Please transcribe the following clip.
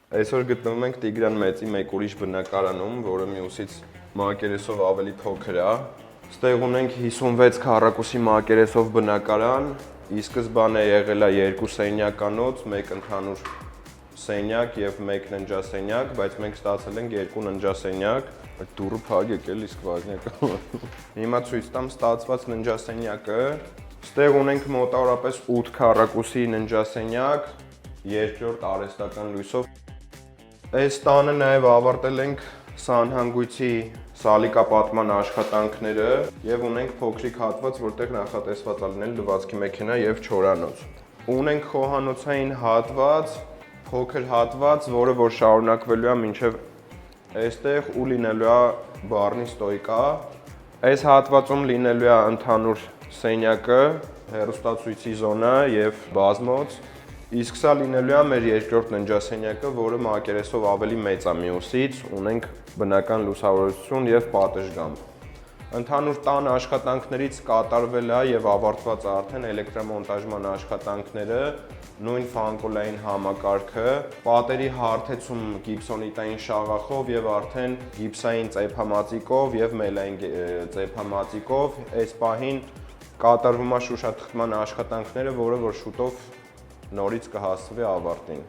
Այսօր գտնվում ենք Տիգրան Մեծի մեկ ուրիշ բնակարանում, որը մյուսից մակերեսով ավելի փոքր է։ Ստեղ ունենք 56 քառակուսի մակերեսով բնակարան, ի սկզբանե եղել է 2 սենյականոց, 1 ընդհանուր սենյակ եւ 1 ննջասենյակ, բայց մենք ստացել ենք 2 ննջասենյակ։ Այդ դուռը փակ եկել, իսկ վազնյակը։ Հիմա ցույց տամ ստացված ննջասենյակը։ Ստեղ ունենք մոտավորապես 8 քառակուսի ննջասենյակ, երկրորդ արհեստական լույսով։ Այս տանը նաև ավարտել ենք սանհանգույցի սալիկապատման աշխատանքները եւ ունենք փոքրիկ հատված, որտեղ նախատեսված է լինել լվացքի մեքենա եւ չորանոց։ Ունենք խոհանոցային հատված, փոքր հատված, որը որ շարունակվելու է մինչեւ այստեղ ու լինելու է բառնի ստոյկա։ Այս հատվածում լինելու է ընդհանուր սենյակը, հեռուստացույցի զոնա եւ բազմոց։ Իսկ սա լինելու է մեր երկրորդ ննջասենյակը, որը մակերեսով ավելի մեծ է մյուսից, ունենք բնական լուսավորություն եւ պատշգամբ։ Ընդհանուր տան աշխատանքներից կատարվել է եւ ավարտված է արդեն էլեկտրոմոնտաժման աշխատանքները, նույն ֆանկոլային համակարգը, պատերի հարթեցում գիպսոնիտային շաղախով եւ արդեն գիպսային ծեփամածիկով եւ մելային ծեփամածիկով։ Այս պահին կատարվում է շուշաթխտման աշխատանքները, որը որ շուտով նորից կհասցվի ավարտին։